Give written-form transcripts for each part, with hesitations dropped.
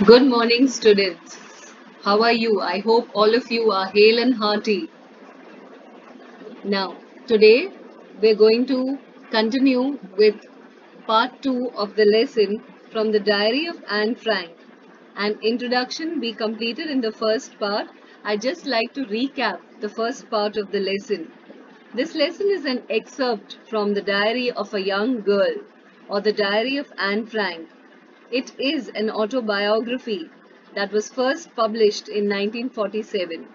Good morning, students. How are you? I hope all of you are hale and hearty. Now, today we're going to continue with part 2 of the lesson from the Diary of Anne Frank. An introduction we completed in the first part. I just like to recap the first part of the lesson. This lesson is an excerpt from the Diary of a Young Girl or the Diary of Anne Frank. It is an autobiography that was first published in 1947.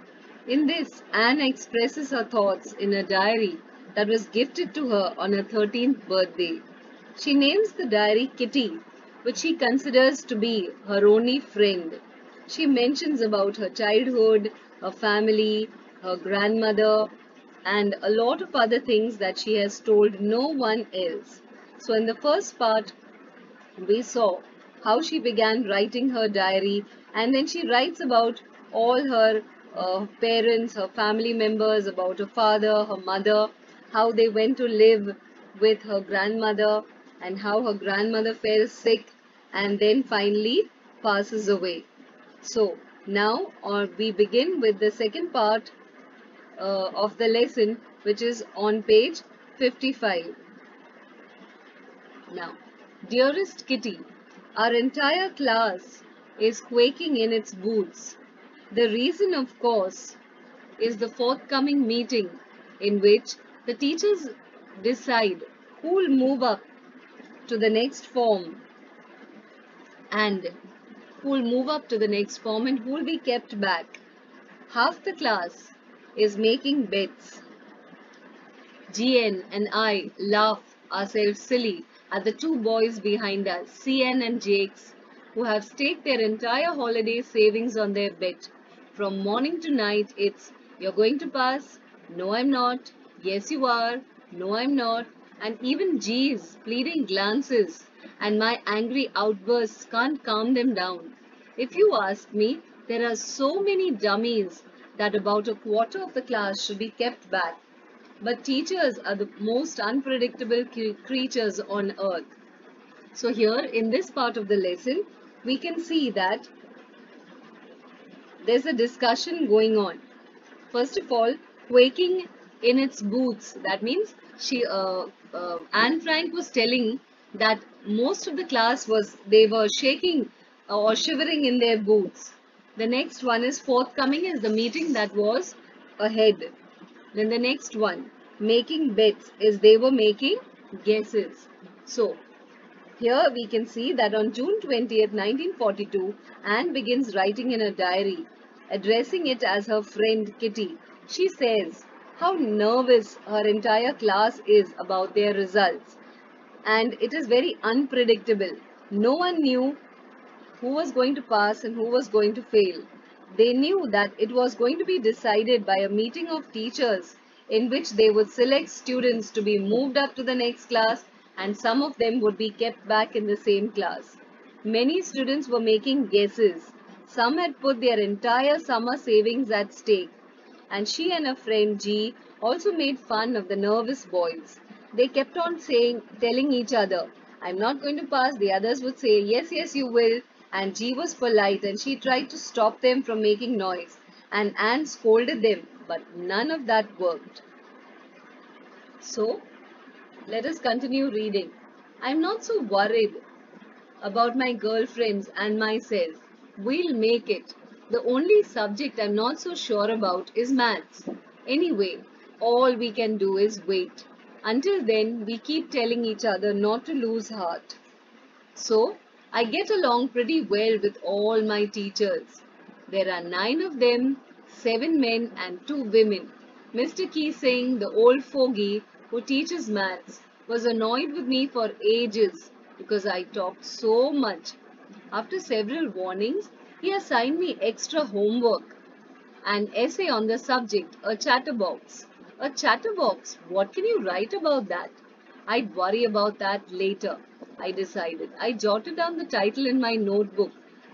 In this, Anne expresses her thoughts in a diary that was gifted to her on her 13th birthday. She names the diary Kitty, which she considers to be her only friend. She mentions about her childhood, her family, her grandmother, and a lot of other things that she has told no one else. So in the first part, we saw how she began writing her diary, and then she writes about all her parents, her family members, about her father, her mother, how they went to live with her grandmother, and how her grandmother fell sick and then finally passes away. So now we begin with the second part of the lesson, which is on page 55. Now, dearest Kitty, our entire class is quaking in its boots. The reason, of course, is the forthcoming meeting in which the teachers decide who'll move up to the next form and who'll be kept back. Half the class is making bets. GN and I laugh ourselves silly at the two boys behind us, CN and Jakes, who have staked their entire holiday savings on their bet. From morning to night, it's you're going to pass, no I'm not, yes you are, no I'm not, and even G's pleading glances and my angry outbursts can't calm them down. If you ask me, there are so many dummies that about a quarter of the class should be kept back, but teachers are the most unpredictable creatures on earth. So here in this part of the lesson, we can see that there's a discussion going on. First of all, quaking in its boots. That means Anne Frank was telling that most of the class they were shaking or shivering in their boots. The next one is forthcoming is the meeting that was ahead. Then the next one, making bets, is they were making guesses. So here we can see that on June 20th, 1942, Anne begins writing in a diary, addressing it as her friend Kitty. She says how nervous her entire class is about their results, and it is very unpredictable. No one knew who was going to pass and who was going to fail. They knew that it was going to be decided by a meeting of teachers in which they would select students to be moved up to the next class and some of them would be kept back in the same class. Many students were making guesses. Some had put their entire summer savings at stake, and she and her friend G also made fun of the nervous boys. They kept on telling each other, I'm not going to pass. The others would say, yes, yes, you will. And G was polite and she tried to stop them from making noise. And Anne scolded them, but none of that worked. So, let us continue reading. I'm not so worried about my girlfriends and myself. We'll make it. The only subject I'm not so sure about is maths. Anyway, all we can do is wait. Until then, we keep telling each other not to lose heart. So, I get along pretty well with all my teachers. There are 9 of them, 7 men and 2 women. Mr. Keesing, the old fogey who teaches maths, was annoyed with me for ages because I talked so much. After several warnings, he assigned me extra homework, an essay on the subject, a chatterbox. A chatterbox? What can you write about that? I'd worry about that later, I decided. I jotted down the title in my notebook,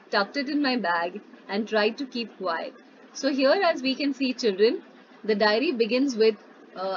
tucked it in my bag, and tried to keep quiet. So here, as we can see, children, the diary begins with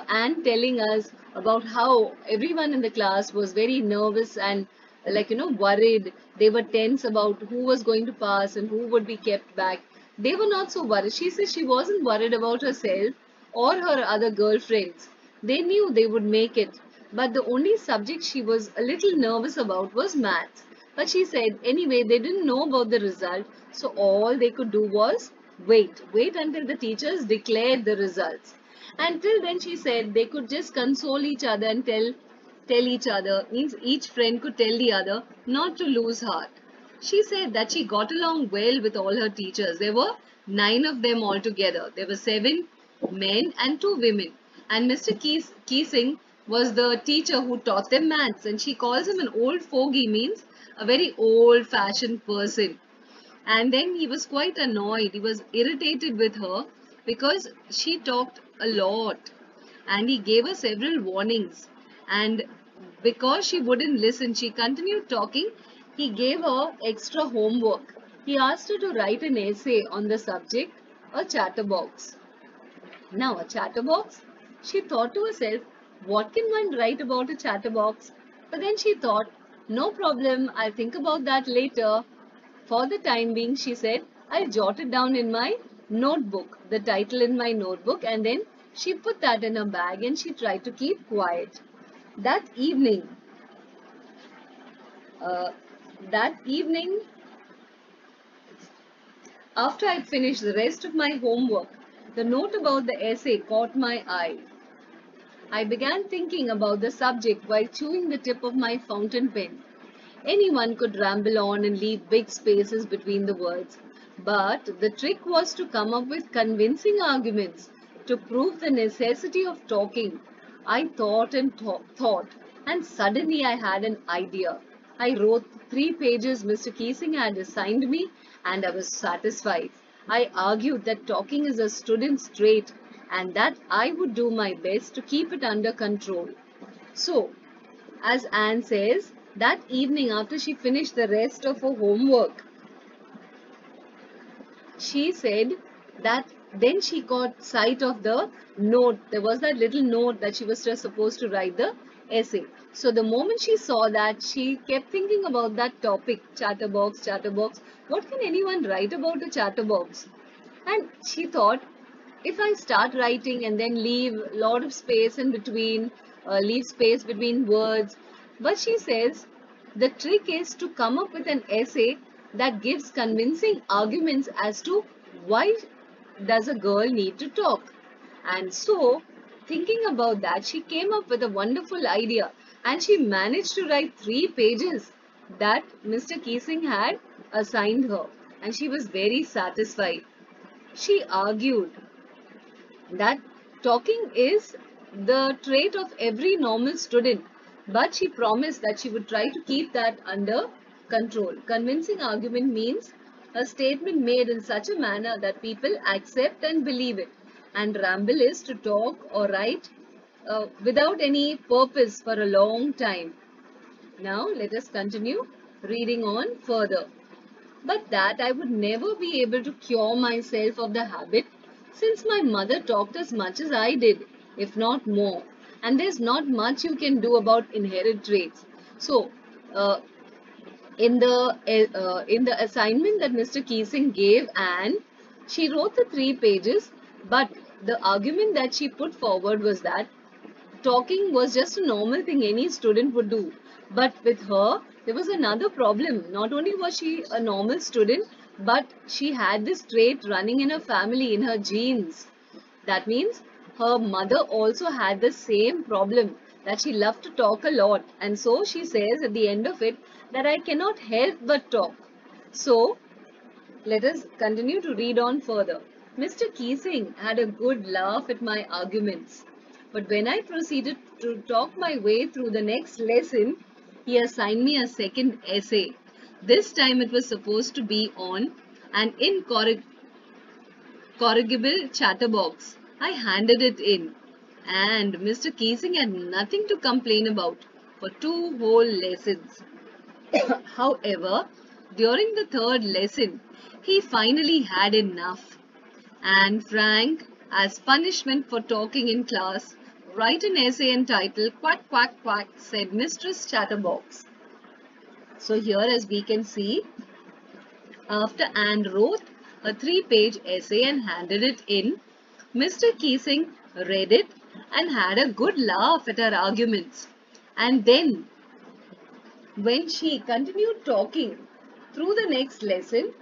Anne telling us about how everyone in the class was very nervous and like, worried. They were tense about who was going to pass and who would be kept back. They were not so worried. She said she wasn't worried about herself or her other girlfriends. They knew they would make it. But the only subject she was a little nervous about was maths. But she said anyway, they didn't know about the result, so all they could do was wait until the teachers declared the results. Until then, she said they could just console each other and tell each other, means each friend could tell the other not to lose heart. She said that she got along well with all her teachers. There were 9 of them altogether. There were 7 men and 2 women. And Mr. Keesing was the teacher who taught them maths, and she calls him an old fogey, means a very old-fashioned person. And then he was quite annoyed. He was irritated with her because she talked a lot, and he gave her several warnings. And because she wouldn't listen, she continued talking. He gave her extra homework. He asked her to write an essay on the subject, a chatterbox. Now, a chatterbox? She thought to herself, what can one write about a chatterbox? But then she thought, no problem, I'll think about that later. For the time being, she said, I'll jot it down in my notebook, the title in my notebook, and then she put that in her bag and she tried to keep quiet. That evening, uh, that evening, after I finished the rest of my homework, the note about the essay caught my eye. I began thinking about the subject while chewing the tip of my fountain pen. Anyone could ramble on and leave big spaces between the words, but the trick was to come up with convincing arguments to prove the necessity of talking. I thought and thought, and suddenly I had an idea. I wrote 3 pages Mr. Keesing had assigned me, and I was satisfied. I argued that talking is a student's trait and that I would do my best to keep it under control. So, as Anne says, that evening after she finished the rest of her homework, she said that then she caught sight of the note. There was that little note that she was just supposed to write the essay. So the moment she saw that, she kept thinking about that topic, chatterbox, chatterbox. What can anyone write about a chatterbox? And she thought, if I start writing and then leave a lot of space in between, leave space between words. But she says the trick is to come up with an essay that gives convincing arguments as to why does a girl need to talk. And so, thinking about that, she came up with a wonderful idea and she managed to write 3 pages that Mr. Keesing had assigned her. And she was very satisfied. She argued that talking is the trait of every normal student, but she promised that she would try to keep that under control. Convincing argument means a statement made in such a manner that people accept and believe it, and ramble is to talk or write without any purpose for a long time. Now let us continue reading on further. But that I would never be able to cure myself of the habit, since my mother talked as much as I did, if not more. And there's not much you can do about inherent traits. So, uh, in the assignment that Mr. Keesing gave Anne, she wrote the 3 pages, but the argument that she put forward was that talking was just a normal thing any student would do. But with her, there was another problem. Not only was she a normal student, but she had this trait running in her family, in her genes. That means her mother also had the same problem, that she loved to talk a lot. And so she says at the end of it that I cannot help but talk. So let us continue to read on further. Mr. Keesing had a good laugh at my arguments. But when I proceeded to talk my way through the next lesson, he assigned me a second essay. This time it was supposed to be on an incorrigible chatterbox. I handed it in, and Mr. Keesing had nothing to complain about for 2 whole lessons. However, during the 3rd lesson, he finally had enough. And Frank, as punishment for talking in class, write an essay entitled Quack Quack Quack, said Mistress Chatterbox. So here, as we can see, after Anne wrote a 3-page essay and handed it in, Mr. Keesing read it and had a good laugh at her arguments. And then, when she continued talking through the next lesson,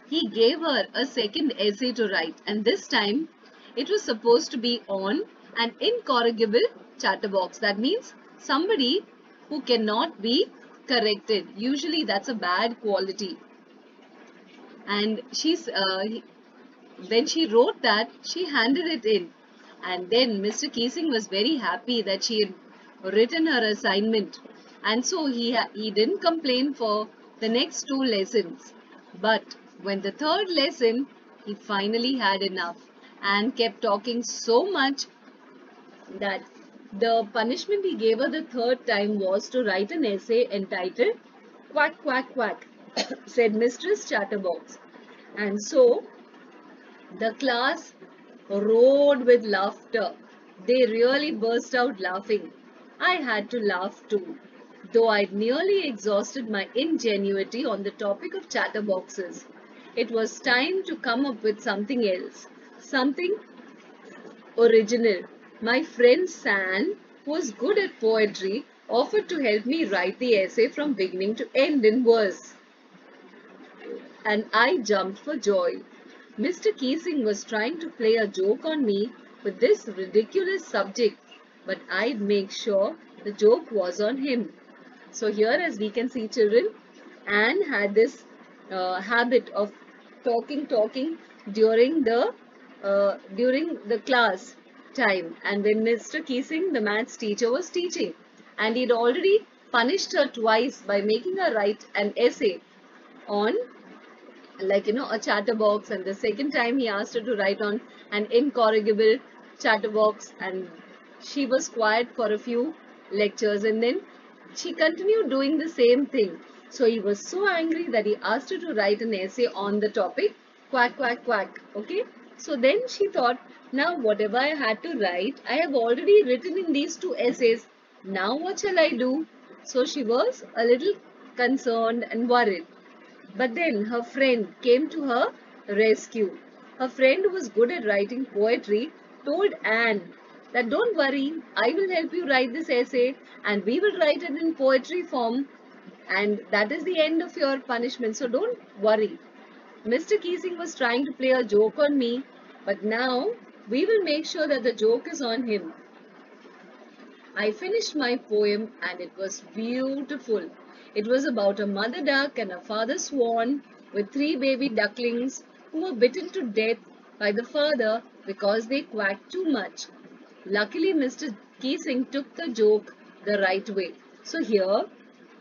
he gave her a second essay to write, and this time it was supposed to be on an incorrigible chatterbox. That means somebody who cannot be corrected. Usually that's a bad quality. And when she wrote that, she handed it in. And then Mr. Keesing was very happy that she had written her assignment. And so he didn't complain for the next 2 lessons. But when the 3rd lesson, he finally had enough and kept talking so much that the punishment he gave her the 3rd time was to write an essay entitled "Quack, Quack, Quack," said Mistress Chatterbox. And so the class roared with laughter. They really burst out laughing. I had to laugh too, though I'd nearly exhausted my ingenuity on the topic of chatterboxes. It was time to come up with something else, something original. My friend San, who was good at poetry, offered to help me write the essay from beginning to end in verse. And I jumped for joy. Mr. Keesing was trying to play a joke on me with this ridiculous subject, but I'd make sure the joke was on him. So here, as we can see, children, Anne had this habit of talking during the class time, and when Mr. Keesing, the maths teacher, was teaching, and he'd already punished her twice by making her write an essay on, like, a chatterbox, and the second time he asked her to write on an incorrigible chatterbox, and she was quiet for a few lectures, and then she continued doing the same thing. So he was so angry that he asked her to write an essay on the topic "Quack, Quack, Quack." Okay, so then she thought, now whatever I had to write, I have already written in these 2 essays. Now what shall I do? So she was a little concerned and worried. But then her friend came to her rescue. Her friend, who was good at writing poetry, told Anne that don't worry, I will help you write this essay and we will write it in poetry form, and that is the end of your punishment. So don't worry. Mr. Keesing was trying to play a joke on me, but now we will make sure that the joke is on him. I finished my poem and it was beautiful. It was about a mother duck and a father swan with 3 baby ducklings who were bitten to death by the father because they quacked too much. Luckily, Mr. Keesing took the joke the right way. So here,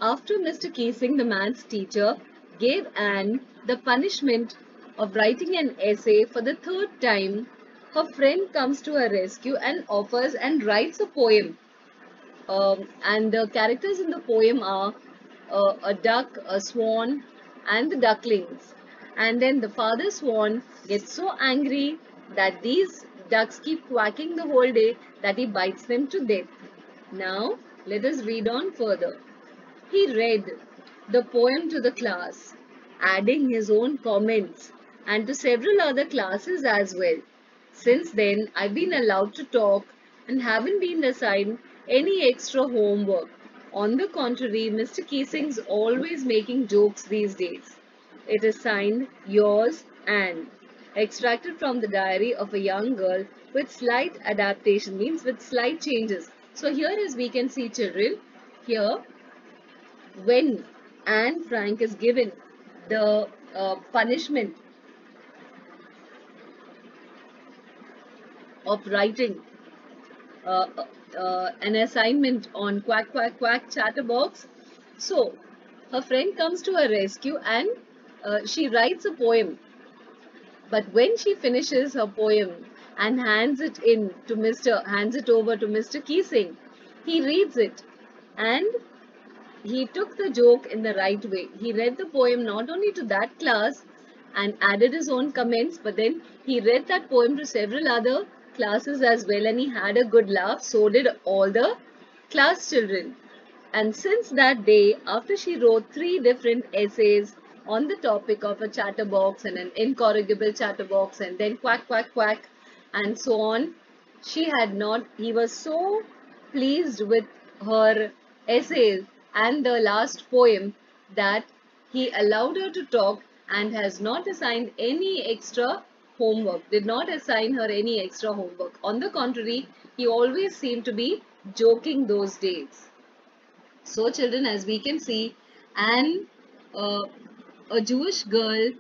after Mr. Keesing, the maths teacher, gave Anne the punishment of writing an essay for the 3rd time, her friend comes to her rescue and offers and writes a poem. And the characters in the poem are a duck, a swan, and the ducklings. And then the father swan gets so angry that these ducks keep quacking the whole day that he bites them to death. Now, let us read on further. He read the poem to the class, adding his own comments, and to several other classes as well. Since then, I've been allowed to talk and haven't been assigned any extra homework. On the contrary, Mr. Keesing's always making jokes these days. It is signed Yours, Anne. Extracted from the diary of a young girl with slight adaptation, means with slight changes. So here, as we can see, children, here when Anne Frank is given the punishment of writing an assignment on Quack, Quack, Quack chatterbox. So her friend comes to her rescue and she writes a poem. But when she finishes her poem and hands it over to Mr. Keesing, he reads it and he took the joke in the right way. He read the poem not only to that class and added his own comments, but then he read that poem to several other classes as well, and he had a good laugh. So did all the class children. And since that day, after she wrote 3 different essays on the topic of a chatterbox and an incorrigible chatterbox and then quack, quack, quack, and so on, he was so pleased with her essays and the last poem that he allowed her to talk and has not assigned any extra homework, did not assign her any extra homework. On the contrary, he always seemed to be joking those days. So children, as we can see, Anne, uh, a Jewish girl,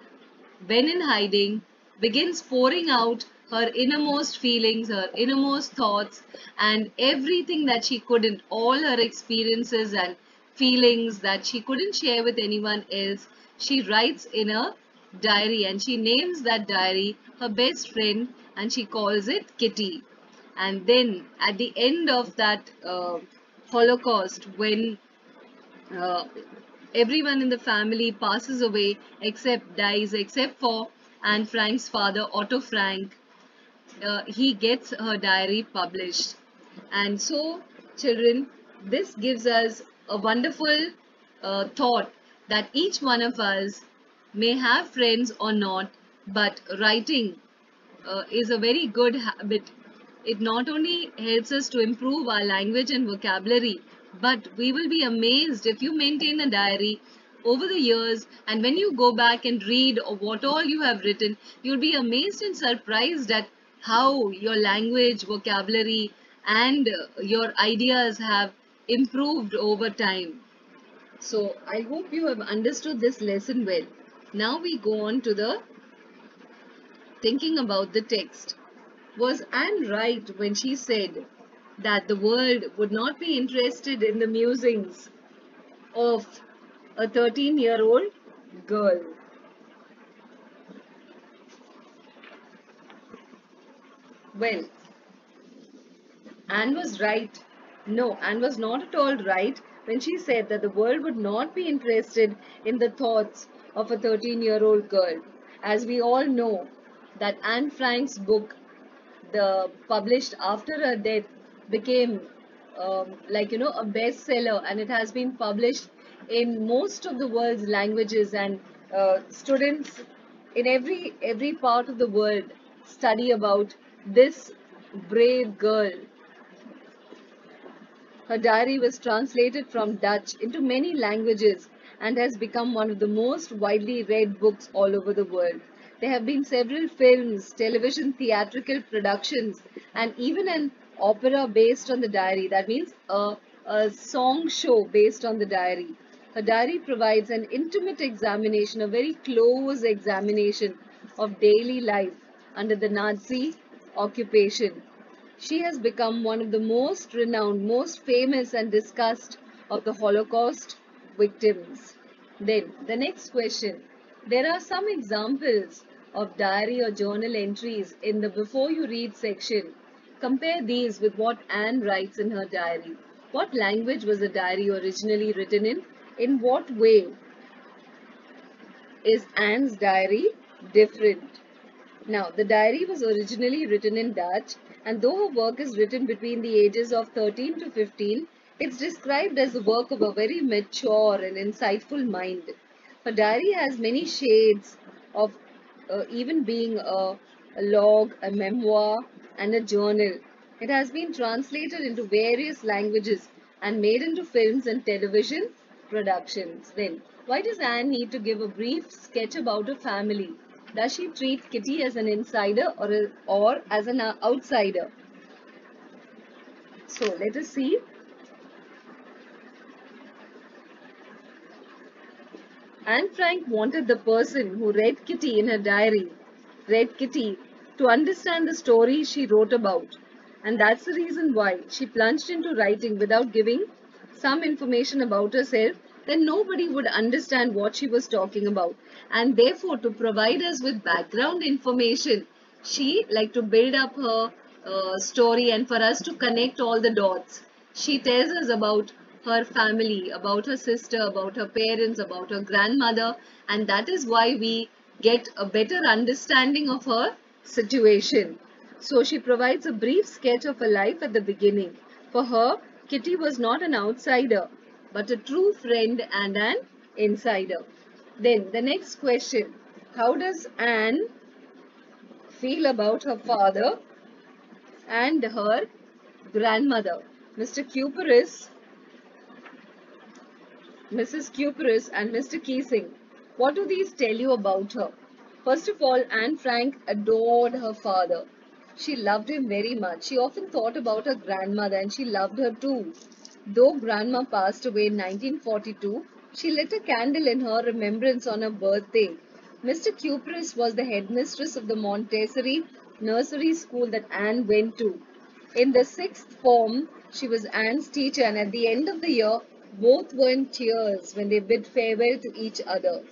when in hiding, begins pouring out her innermost feelings, her innermost thoughts, and everything that she couldn't, all her experiences and feelings that she couldn't share with anyone else, she writes in a diary, and she names that diary her best friend, and she calls it Kitty. And then at the end of that Holocaust, when uh, everyone in the family passes away, dies except for Anne Frank's father, Otto Frank, he gets her diary published. And so, children, this gives us a wonderful thought that each one of us may have friends or not, but writing is a very good habit. It not only helps us to improve our language and vocabulary, but we will be amazed if you maintain a diary over the years, and when you go back and read what all you have written, you'll be amazed and surprised at how your language, vocabulary, and your ideas have improved over time. So I hope you have understood this lesson well. Now we go on to the thinking about the text. Was Anne right when she said that the world would not be interested in the musings of a 13-year-old girl? Well, Anne was right. No, Anne was not at all right when she said that the world would not be interested in the thoughts of a 13-year-old girl. As we all know, that Anne Frank's book, the published after her death, became a bestseller, and it has been published in most of the world's languages, and students in every part of the world study about this brave girl. Her diary was translated from Dutch into many languages and has become one of the most widely read books all over the world. There have been several films, television, theatrical productions, and even an opera based on the diary. That means a song show based on the diary. Her diary provides an intimate examination, a very close examination of daily life under the Nazi occupation. She has become one of the most renowned, most famous and discussed of the Holocaust victims. Then, the next question. There are some examples of diary or journal entries in the Before You Read section. Compare these with what Anne writes in her diary. What language was the diary originally written in? In what way is Anne's diary different? Now, the diary was originally written in Dutch, and though her work is written between the ages of 13 to 15, it's described as the work of a very mature and insightful mind. Her diary has many shades of even being a log, a memoir, and a journal. It has been translated into various languages and made into films and television productions. Then, why does Anne need to give a brief sketch about her family? Does she treat Kitty as an insider or as an outsider? So let us see. Anne Frank wanted the person who read Kitty in her diary, read Kitty, to understand the story she wrote about. And that's the reason why she plunged into writing without giving some information about herself. Then nobody would understand what she was talking about. And therefore, to provide us with background information, she liked to build up her story, and for us to connect all the dots. She tells us about her family, about her sister, about her parents, about her grandmother, and that is why we get a better understanding of her situation. So she provides a brief sketch of her life at the beginning. For her, Kitty was not an outsider, but a true friend and an insider. Then the next question, how does Anne feel about her father and her grandmother? Mr. Cuperus, Mrs. Cuperus and Mr. Keesing. What do these tell you about her? First of all, Anne Frank adored her father. She loved him very much. She often thought about her grandmother and she loved her too. Though grandma passed away in 1942, she lit a candle in her remembrance on her birthday. Mr. Cuperus was the headmistress of the Montessori nursery school that Anne went to. In the sixth form, she was Anne's teacher, and at the end of the year, both were in tears when they bid farewell to each other.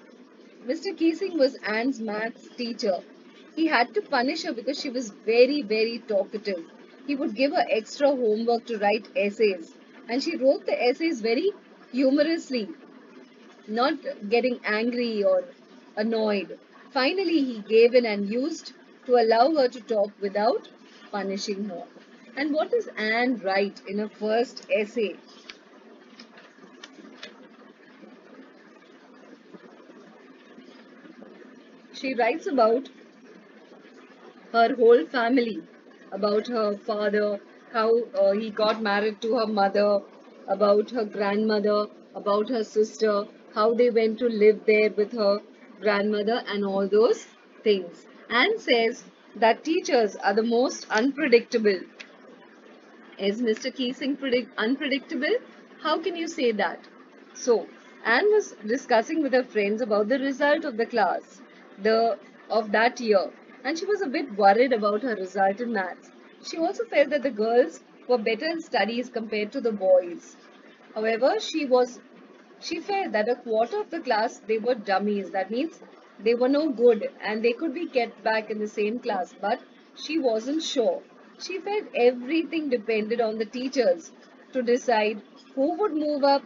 Mr. Keesing was Anne's maths teacher. He had to punish her because she was very, very talkative. He would give her extra homework to write essays, and she wrote the essays very humorously, not getting angry or annoyed. Finally, he gave in and used to allow her to talk without punishing her. And what does Anne write in her first essay? She writes about her whole family, about her father, how he got married to her mother, about her grandmother, about her sister, how they went to live there with her grandmother, and all those things. Anne says that teachers are the most unpredictable. Is Mr. Keesing unpredictable? How can you say that? So, Anne was discussing with her friends about the result of the class of that year, and she was a bit worried about her result in maths. She also felt that the girls were better in studies compared to the boys. However, she felt that a quarter of the class they were dummies. That means they were no good and they could be kept back in the same class, but she wasn't sure. She felt everything depended on the teachers to decide who would move up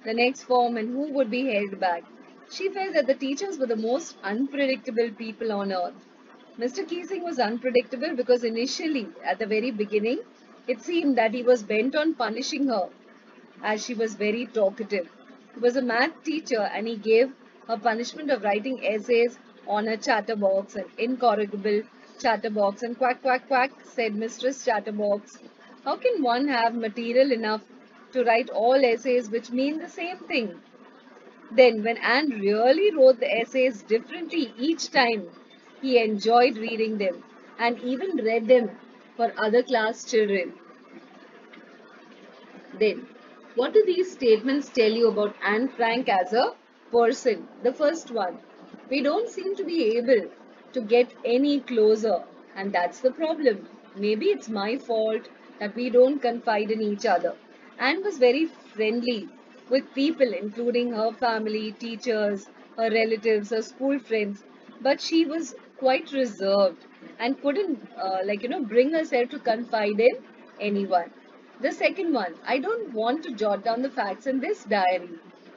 the next form and who would be held back. She felt that the teachers were the most unpredictable people on earth. Mr. Keesing was unpredictable because initially, at the very beginning, it seemed that he was bent on punishing her as she was very talkative. He was a math teacher and he gave her punishment of writing essays on a chatterbox, an incorrigible chatterbox. And quack, quack, quack, said Mistress Chatterbox. How can one have material enough to write all essays which mean the same thing? Then, when Anne really wrote the essays differently each time, he enjoyed reading them and even read them for other class children. Then, what do these statements tell you about Anne Frank as a person? The first one, we don't seem to be able to get any closer, and that's the problem. Maybe it's my fault that we don't confide in each other. Anne was very friendly with people, including her family, teachers, her relatives, her school friends, but she was quite reserved and couldn't, bring herself to confide in anyone. The second one, I don't want to jot down the facts in this diary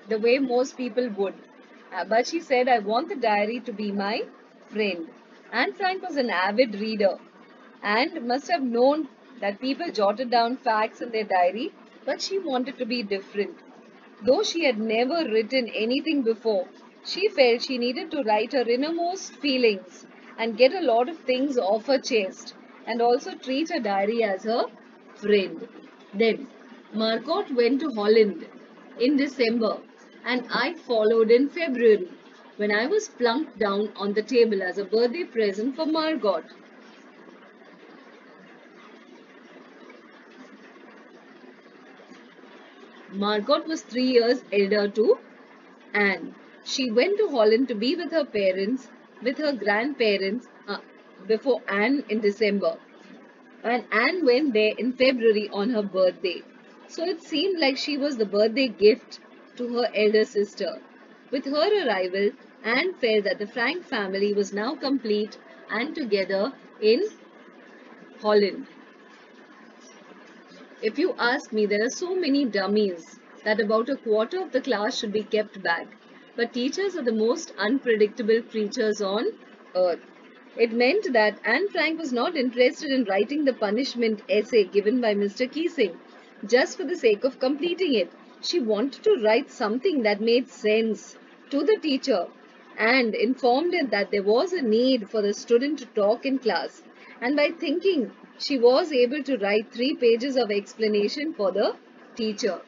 the way most people would. But she said, I want the diary to be my friend. Anne Frank was an avid reader and must have known that people jotted down facts in their diary, but she wanted to be different. Though she had never written anything before, she felt she needed to write her innermost feelings and get a lot of things off her chest and also treat her diary as her friend. Then Margot went to Holland in December and I followed in February when I was plunked down on the table as a birthday present for Margot. Margot was 3 years elder to Anne. She went to Holland to be with her parents, with her grandparents before Anne in December. And Anne went there in February on her birthday. So it seemed like she was the birthday gift to her elder sister. With her arrival, Anne felt that the Frank family was now complete and together in Holland. If you ask me, there are so many dummies that about a quarter of the class should be kept back. But teachers are the most unpredictable creatures on earth. It meant that Anne Frank was not interested in writing the punishment essay given by Mr. Keesing just for the sake of completing it. She wanted to write something that made sense to the teacher and informed it that there was a need for the student to talk in class. And by thinking, she was able to write 3 pages of explanation for the teacher.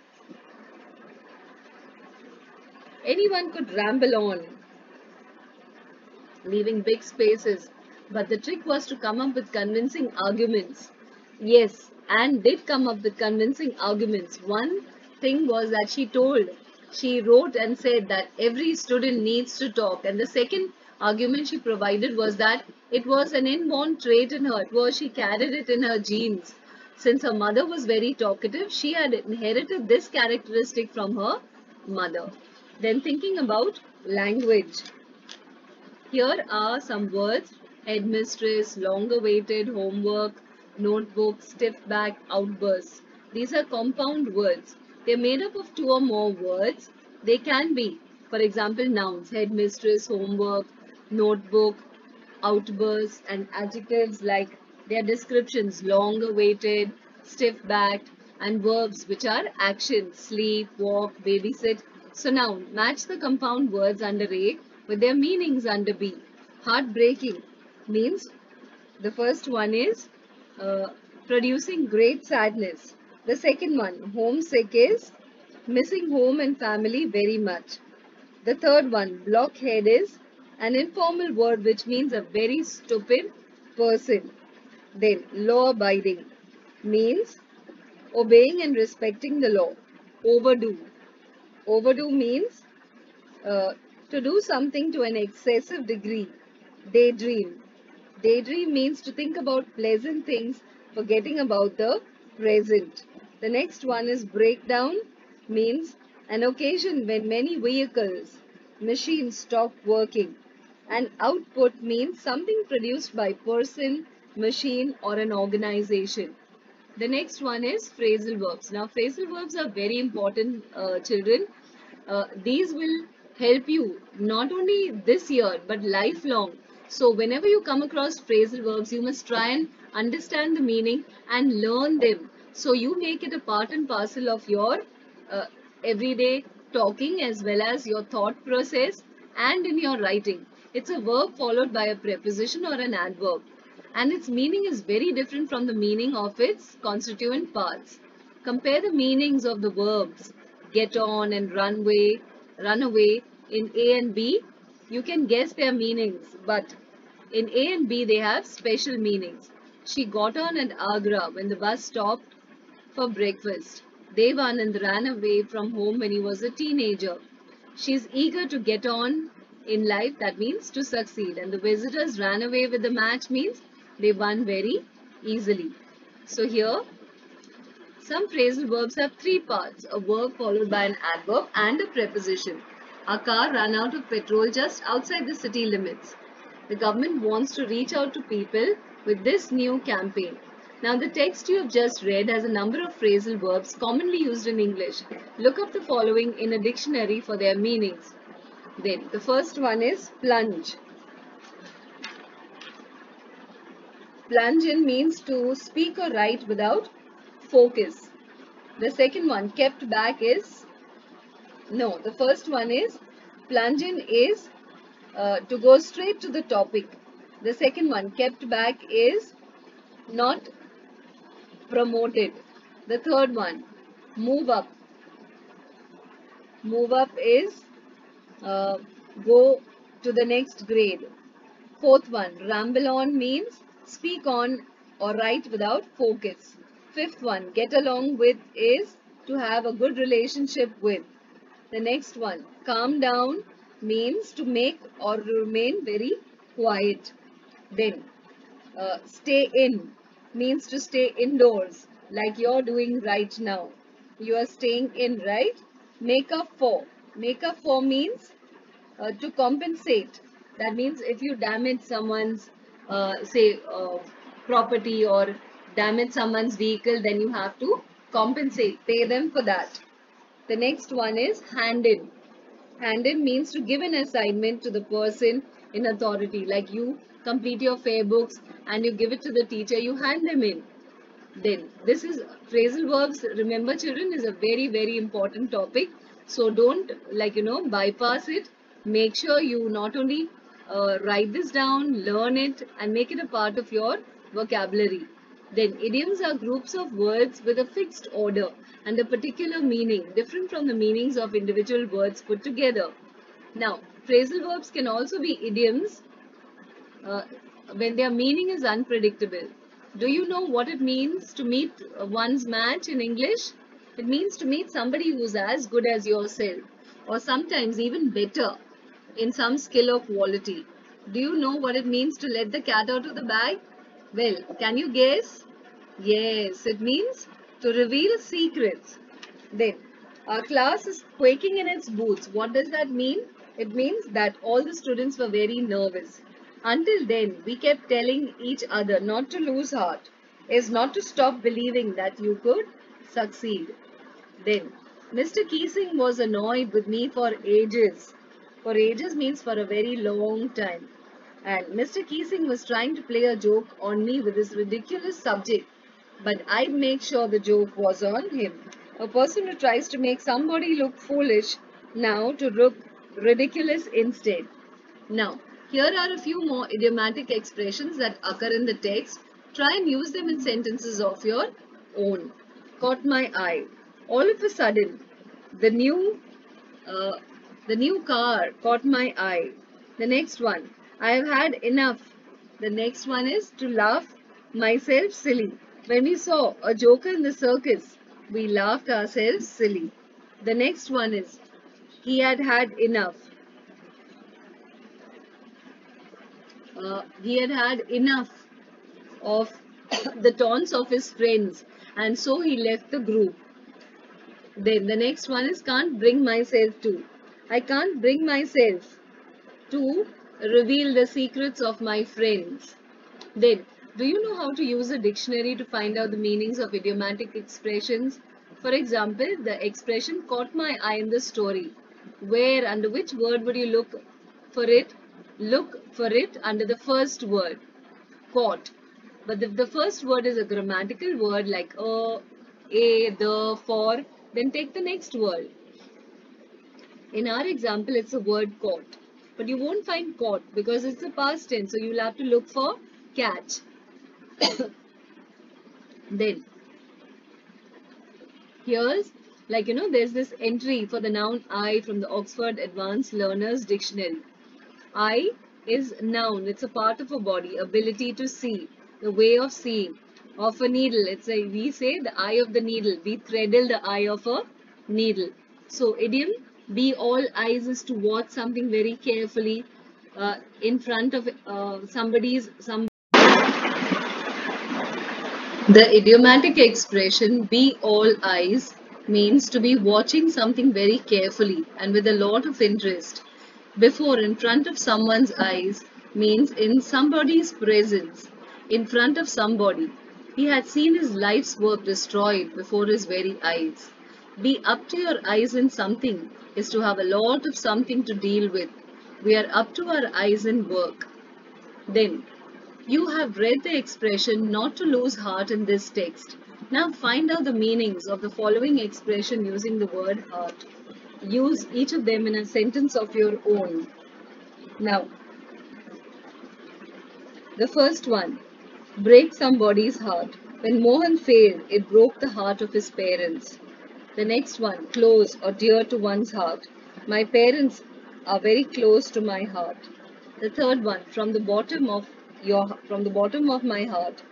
Anyone could ramble on, leaving big spaces, but the trick was to come up with convincing arguments. Yes, Anne did come up with convincing arguments. One thing was that she wrote and said that every student needs to talk. And the second argument she provided was that it was an inborn trait in her. She carried it in her genes. Since her mother was very talkative, she had inherited this characteristic from her mother. Then thinking about language. Here are some words: headmistress, long awaited, homework, notebook, stiff back, outburst. These are compound words. They're made up of 2 or more words. They can be, for example, nouns: headmistress, homework, notebook, outburst, and adjectives like their descriptions: long awaited, stiff backed, and verbs which are action: sleep, walk, babysit. So now match the compound words under A with their meanings under B. Heartbreaking means the first one is uh, producing great sadness. The second one, homesick, is missing home and family very much. The third one, blockhead, is an informal word which means a very stupid person. Then law abiding means obeying and respecting the law. Overdue. Overdo means uh, to do something to an excessive degree. Daydream. Daydream means to think about pleasant things, forgetting about the present. The next one is breakdown, means an occasion when many vehicles, machines stop working. And output means something produced by person, machine, or an organization. The next one is phrasal verbs. Now, phrasal verbs are very important, children. These will help you not only this year but lifelong. So, whenever you come across phrasal verbs, you must try and understand the meaning and learn them. So, you make it a part and parcel of your uh, everyday talking as well as your thought process and in your writing. It's a verb followed by a preposition or an adverb, and its meaning is very different from the meaning of its constituent parts. Compare the meanings of the verbs get on and run away in A and B. You can guess their meanings, but in A and B they have special meanings. She got on at Agra when the bus stopped for breakfast. Devanand ran away from home when he was a teenager. She's eager to get on in life, that means to succeed. And the visitors ran away with the match means they won very easily. So here, some phrasal verbs have 3 parts: a verb followed by an adverb and a preposition. Our car ran out of petrol just outside the city limits. The government wants to reach out to people with this new campaign. Now, the text you have just read has a number of phrasal verbs commonly used in English. Look up the following in a dictionary for their meanings. Then, the first one is plunge. Plunge in means to speak or write without focus. The second one, kept back, is, no, the first one is, plunge in is to go straight to the topic. The second one, kept back, is not promoted. The third one, move up. Move up is go to the next grade. Fourth one, ramble on, means speak on or write without focus. Fifth one, get along with, is to have a good relationship with. The next one, calm down, means to make or remain very quiet. Then, stay in means to stay indoors, like you're doing right now. You are staying in, right? Make up for. Make up for means to compensate. That means if you damage someone's, property, or damage someone's vehicle, then you have to compensate, pay them for that. The next one is hand in. Hand in means to give an assignment to the person in authority. Like you complete your fair books and you give it to the teacher, you hand them in. Then this is phrasal verbs. Remember children, is a very important topic. So don't bypass it. Make sure you not only write this down, learn it and make it a part of your vocabulary. Then idioms are groups of words with a fixed order and a particular meaning different from the meanings of individual words put together. Now, phrasal verbs can also be idioms uh, when their meaning is unpredictable. Do you know what it means to meet one's match in English? It means to meet somebody who's as good as yourself, or sometimes even better in some skill or quality. Do you know what it means to let the cat out of the bag? Well, can you guess? Yes, it means to reveal secrets. Then, our class is quaking in its boots. What does that mean? It means that all the students were very nervous. Until then, we kept telling each other not to lose heart, is not to stop believing that you could succeed. Then, Mr. Keesing was annoyed with me for ages. For ages means for a very long time. And Mr. Keesing was trying to play a joke on me with this ridiculous subject, but I'd make sure the joke was on him. A person who tries to make somebody look foolish now to look ridiculous instead. Now, here are a few more idiomatic expressions that occur in the text. Try and use them in sentences of your own. Caught my eye. All of a sudden, the new uh, the new car caught my eye. The next one, I have had enough. The next one is to laugh myself silly. When we saw a joker in the circus, we laughed ourselves silly. The next one is, he had had enough. He had had enough of the taunts of his friends and so he left the group. Then the next one is can't bring myself to. I can't bring myself to reveal the secrets of my friends. Then, do you know how to use a dictionary to find out the meanings of idiomatic expressions? For example, the expression caught my eye in the story. Where, under which word would you look for it? Look for it under the first word, caught. But if the first word is a grammatical word like a, the, for, then take the next word. In our example, it's a word caught. But you won't find caught because it's a past tense. So you'll have to look for catch. Then, here's there's this entry for the noun I from the Oxford Advanced Learners Dictionary. Eye is noun. It's a part of a body. Ability to see. The way of seeing. Of a needle. We say the eye of the needle. We threadle the eye of a needle. So idiom be all eyes is to watch something very carefully in front of some. The idiomatic expression be all eyes means to be watching something very carefully and with a lot of interest. Before in front of someone's eyes means in somebody's presence, in front of somebody. He had seen his life's work destroyed before his very eyes. Be up to your eyes in something is to have a lot of something to deal with. We are up to our eyes in work. Then, you have read the expression not to lose heart in this text. Now find out the meanings of the following expression using the word heart. Use each of them in a sentence of your own. Now, the first one, break somebody's heart. When Mohan failed, it broke the heart of his parents. The next one, close or dear to one's heart. My parents are very close to my heart. The third one, from the bottom of my heart.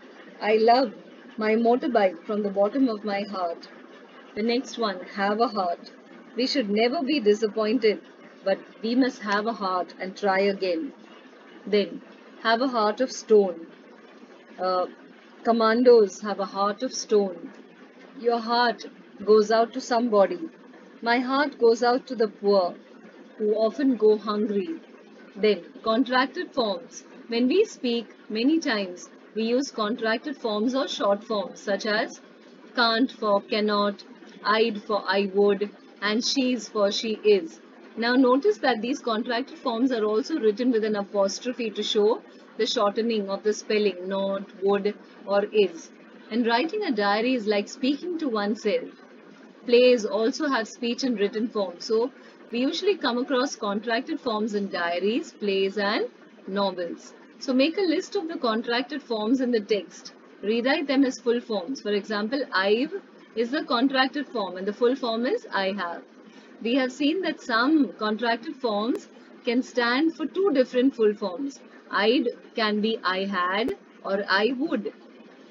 I love my motorbike from the bottom of my heart. The next one, have a heart. We should never be disappointed, but we must have a heart and try again. Then, have a heart of stone. Uh, Commandos have a heart of stone. Your heart goes out to somebody. My heart goes out to the poor, who often go hungry. Then, contracted forms. When we speak, many times we use contracted forms or short forms such as can't for cannot, I'd for I would, and she's for she is. Now notice that these contracted forms are also written with an apostrophe to show the shortening of the spelling not, would or is. And writing a diary is like speaking to oneself. Plays also have speech and written form. So we usually come across contracted forms in diaries, plays and novels. So make a list of the contracted forms in the text. Rewrite them as full forms. For example, I've is the contracted form and the full form is I have. We have seen that some contracted forms can stand for two different full forms. I'd can be I had or I would.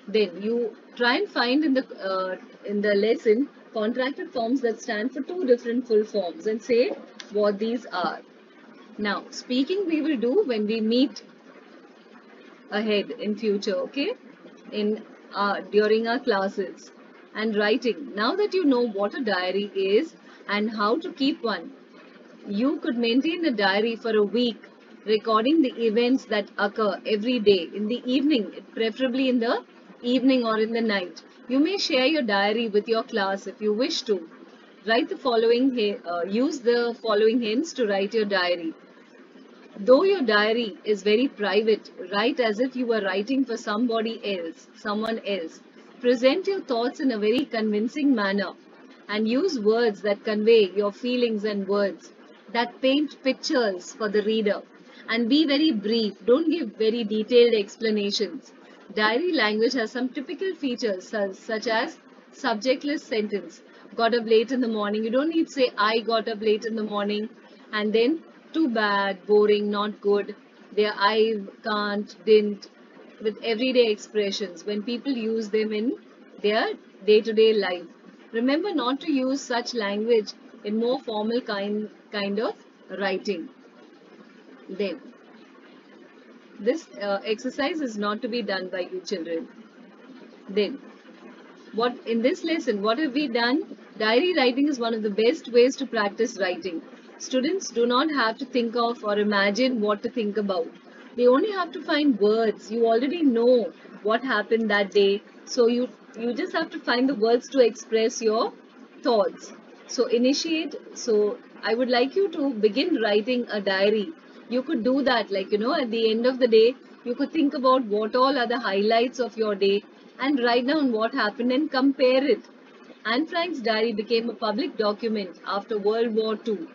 Then you try and find in the lesson contracted forms that stand for two different full forms and say what these are. Now, speaking we will do when we meet ahead in future, okay? In during our classes. And writing. Now that you know what a diary is and how to keep one, you could maintain a diary for a week, recording the events that occur every day in the evening, preferably in the evening or in the night. You may share your diary with your class if you wish to. Write the following, use the following hints to write your diary. Though your diary is very private, write as if you were writing for somebody else, someone else. Present your thoughts in a very convincing manner and use words that convey your feelings and words that paint pictures for the reader. And be very brief, don't give very detailed explanations. Diary language has some typical features such as subjectless sentence. Got up late in the morning. You don't need to say I got up late in the morning and then too bad, boring, not good. Their I can't, didn't, with everyday expressions when people use them in their day-to-day life. Remember not to use such language in more formal kind of writing. Then, this exercise is not to be done by you children. Then, what in this lesson, what have we done? Diary writing is one of the best ways to practice writing. Students do not have to think of or imagine what to think about. They only have to find words. You already know what happened that day. So you just have to find the words to express your thoughts. So initiate. So I would like you to begin writing a diary. You could do that, like, at the end of the day, you could think about what all are the highlights of your day and write down what happened and compare it. Anne Frank's diary became a public document after World War II.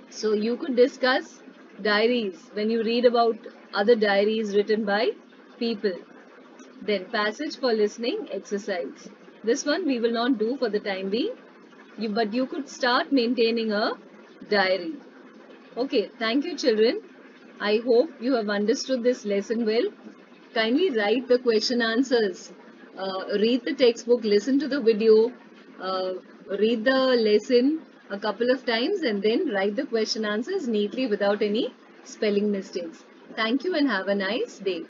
So you could discuss diaries when you read about other diaries written by people. Then passage for listening exercise. This one we will not do for the time being, but you could start maintaining a diary. Okay, thank you children. I hope you have understood this lesson well. Kindly write the question answers. Read the textbook, listen to the video, read the lesson a couple of times and then write the question answers neatly without any spelling mistakes. Thank you and have a nice day.